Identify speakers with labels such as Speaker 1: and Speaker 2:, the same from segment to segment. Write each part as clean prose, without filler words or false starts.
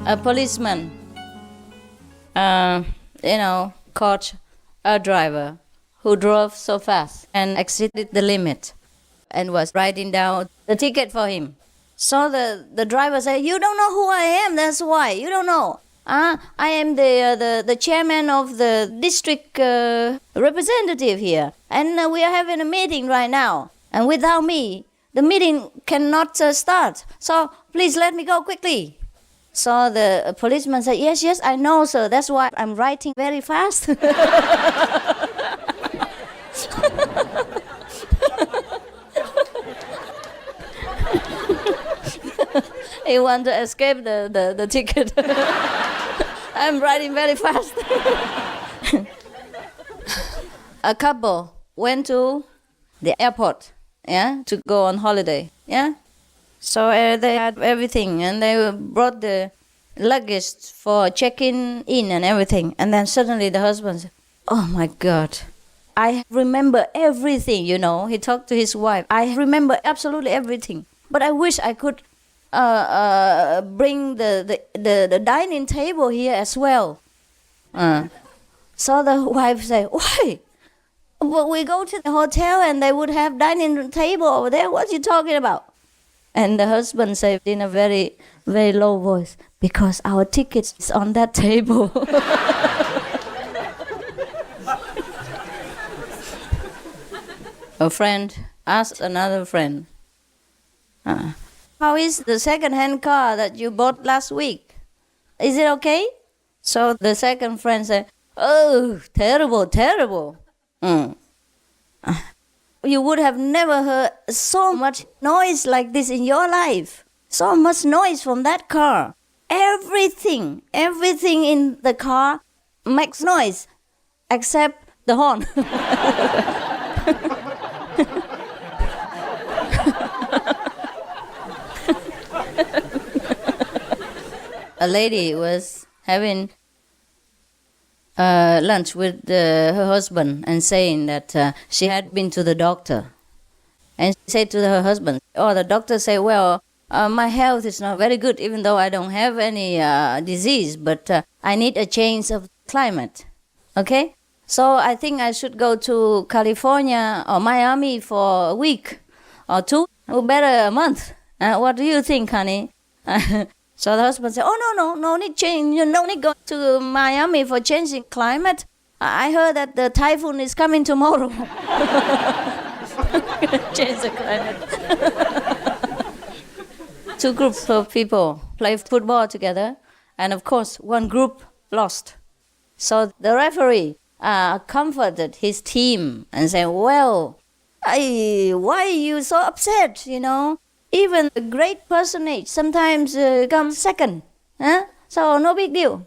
Speaker 1: A policeman, caught a driver who drove so fast and exceeded the limit and was writing down the ticket for him. So the driver said, "You don't know who I am, that's why. You don't know. I am the chairman of the district representative here. And we are having a meeting right now. And without me, the meeting cannot start. So please let me go quickly." So the policeman said, yes, I know, sir. That's why I'm writing very fast. He wanted to escape the ticket. I'm writing very fast. A couple went to the airport, to go on holiday, So they had everything, and they brought the luggage for checking in and everything. And then suddenly the husband said, "Oh my God, I remember everything, He talked to his wife. "I remember absolutely everything. But I wish I could bring the dining table here as well." So the wife said, "Why? But we go to the hotel and they would have dining table over there. What are you talking about?" And the husband said in a very, very low voice, "Because our ticket is on that table." A friend asked another friend, "How is the second-hand car that you bought last week? Is it okay?" So the second friend said, "Oh, terrible, terrible. You would have never heard so much noise like this in your life. So much noise from that car. Everything in the car makes noise except the horn." A lady was having lunch with her husband and saying that she had been to the doctor. And she said to her husband, "Oh, the doctor said, well, my health is not very good, even though I don't have any disease, but I need a change of climate. Okay? So I think I should go to California or Miami for a week or two, or better a month. What do you think, honey?" So the husband said, "Oh, no need change. You don't need go to Miami for changing climate. I heard that the typhoon is coming tomorrow." Change the climate. Two groups of people play football together, and of course, one group lost. So the referee comforted his team and said, "Well, why are you so upset, Even a great personage sometimes comes second. So no big deal."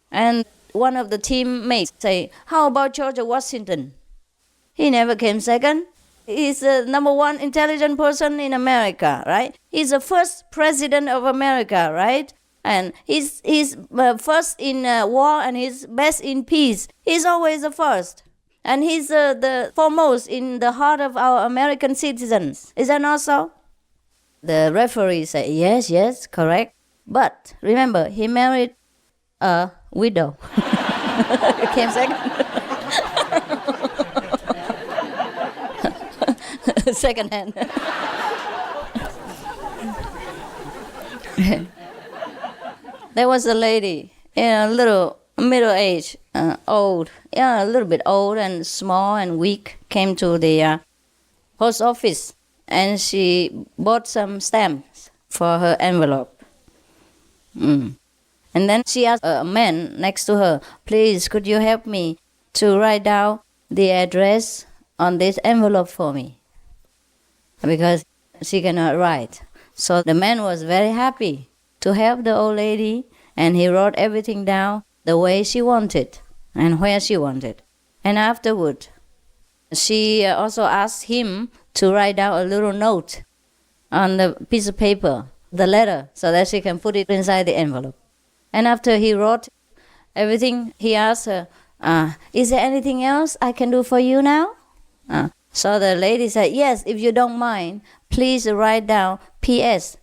Speaker 1: And one of the teammates say, "How about George Washington? He never came second. He's the number one intelligent person in America, right? He's the first president of America, right? And he's first in war and he's best in peace. He's always the first. And he's the foremost in the heart of our American citizens. Is that not so?" The referee said, yes, correct. But remember, he married a widow. Came second. Second hand. There was a lady, a little middle-aged, old, a little bit old and small and weak, came to the post office. And she bought some stamps for her envelope. And then she asked a man next to her, "Please, could you help me to write down the address on this envelope for me?" Because she cannot write. So the man was very happy to help the old lady, and he wrote everything down the way she wanted and where she wanted. And afterward, she also asked him to write down a little note on the piece of paper, the letter, so that she can put it inside the envelope. And after he wrote everything, he asked her, "Is there anything else I can do for you now?" So the lady said, "Yes, if you don't mind, please write down P.S.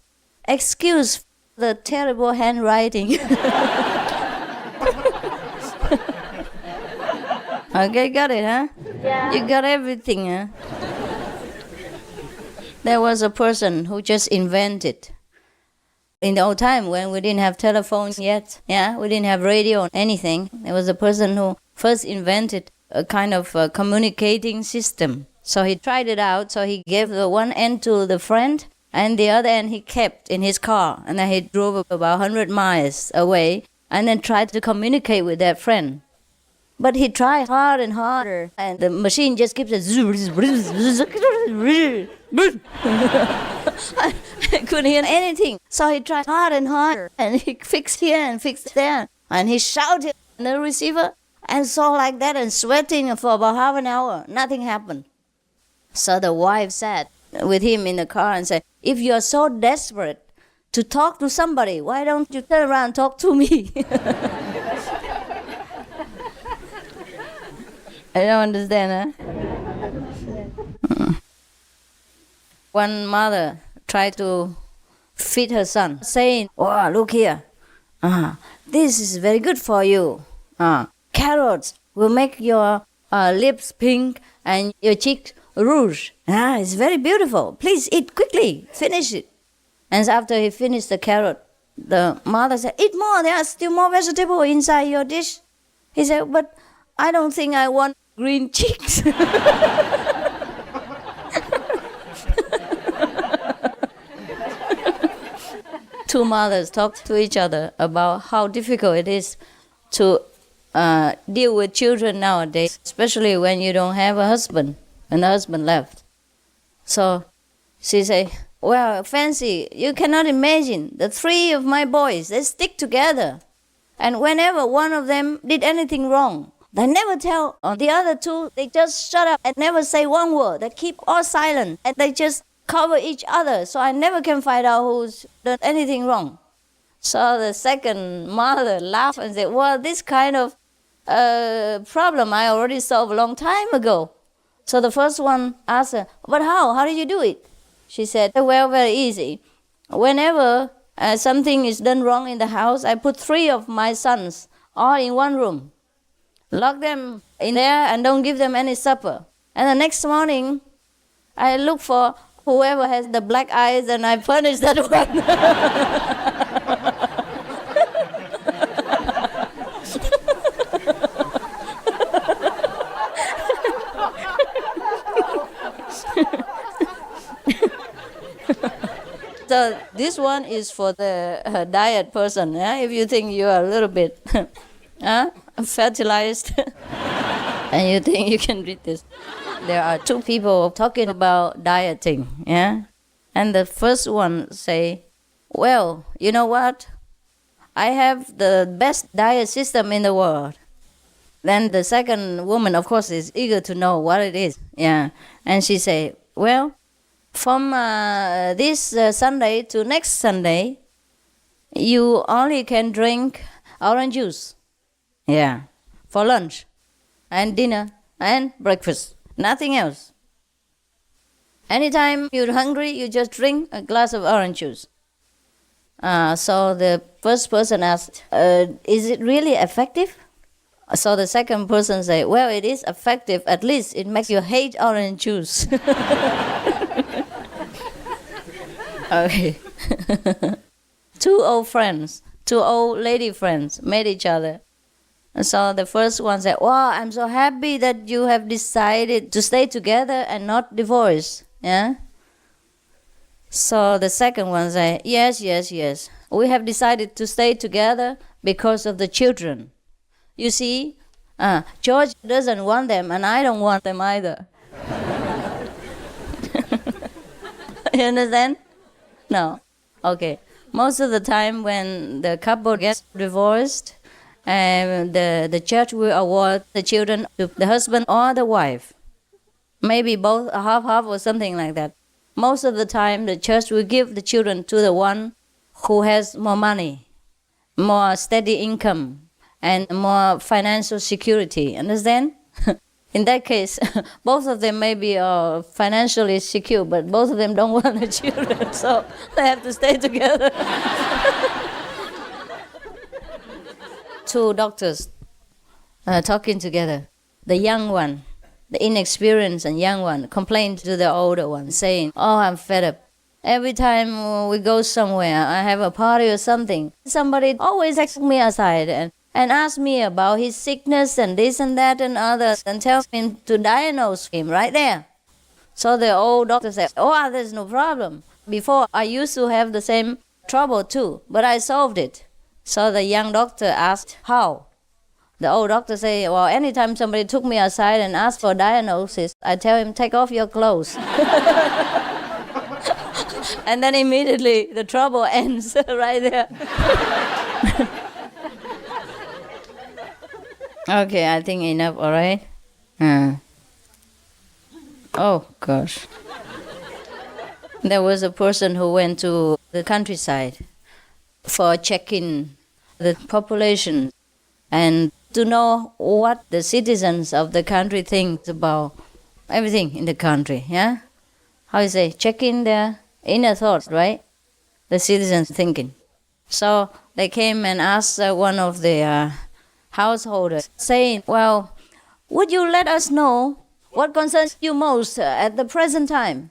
Speaker 1: Excuse the terrible handwriting. Okay, got it, huh?
Speaker 2: Yeah.
Speaker 1: You got everything, huh? There was a person who just invented. In the old time when we didn't have telephones yet, we didn't have radio or anything, there was a person who first invented a kind of communicating system. So he tried it out, so he gave the one end to the friend, and the other end he kept in his car. And then he drove about 100 miles away, and then tried to communicate with that friend. But he tried hard and harder, and the machine just keeps I couldn't hear anything. So he tried hard and harder, and he fixed here and fixed there, and he shouted in the receiver, and so like that, and sweating for about half an hour. Nothing happened. So the wife sat with him in the car and said, if you are so desperate to talk to somebody, why don't you turn around and talk to me? I don't understand, huh? One mother tried to feed her son, saying, oh, look here, this is very good for you. Carrots will make your lips pink and your cheeks rouge. It's very beautiful. Please eat quickly, finish it. And after he finished the carrot, the mother said, eat more, there are still more vegetables inside your dish. He said, but I don't think I want green cheeks. Two mothers talked to each other about how difficult it is to deal with children nowadays, especially when you don't have a husband, and the husband left. So she said, well, Fancy, you cannot imagine, the three of my boys, they stick together. And whenever one of them did anything wrong, they never tell on the other two. They just shut up and never say one word. They keep all silent and they just cover each other. So I never can find out who's done anything wrong. So the second mother laughed and said, well, this kind of problem I already solved a long time ago. So the first one asked her, but how? How did you do it? She said, well, very easy. Whenever something is done wrong in the house, I put three of my sons all in one room. Lock them in there and don't give them any supper. And the next morning, I look for whoever has the black eyes and I punish that one. So this one is for the diet person. If you think you are a little bit fertilized and you think you can read this. There are two people talking about dieting, and the first one say, well, you know what? I have the best diet system in the world. Then the second woman, of course, is eager to know what it is. And she say, well, from this Sunday to next Sunday, you only can drink orange juice. For lunch and dinner and breakfast. Nothing else. Anytime you're hungry, you just drink a glass of orange juice. So the first person asked, is it really effective? So the second person said, well, it is effective. At least it makes you hate orange juice. Okay. Two old friends, two old lady friends met each other. And so the first one said, wow, I'm so happy that you have decided to stay together and not divorce. So the second one said, yes. We have decided to stay together because of the children. You see, George doesn't want them and I don't want them either. You understand? No. Okay. Most of the time when the couple gets divorced, the church will award the children to the husband or the wife. Maybe both, half or something like that. Most of the time, the church will give the children to the one who has more money, more steady income, and more financial security. Understand? In that case, both of them may be financially secure, but both of them don't want the children, so they have to stay together. Two doctors talking together. The young one, the inexperienced and young one, complained to the older one, saying, "Oh, I'm fed up. Every time we go somewhere, I have a party or something, somebody always takes me aside and ask me about his sickness and this and that and others and tells him to diagnose him right there." So the old doctor said, "Oh, there's no problem. Before, I used to have the same trouble too, but I solved it." So the young doctor asked, "How?" The old doctor said, "Well, anytime somebody took me aside and asked for a diagnosis, I tell him, take off your clothes." And then immediately the trouble ends right there. Okay, I think enough, all right? Oh, gosh. There was a person who went to the countryside for checking the population and to know what the citizens of the country think about everything in the country, yeah? How you say? Checking their inner thoughts, right? The citizens' thinking. So they came and asked one of the householders, saying, "Well, would you let us know what concerns you most at the present time?"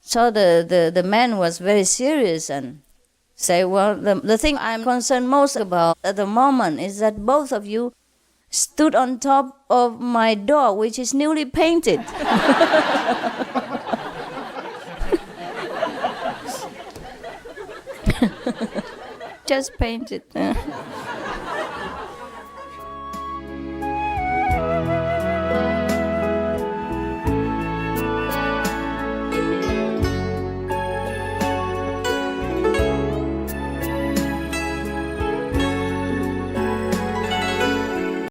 Speaker 1: So the man was very serious and say, "Well, the thing I'm concerned most about at the moment is that both of you stood on top of my door, which is newly painted." Just painted.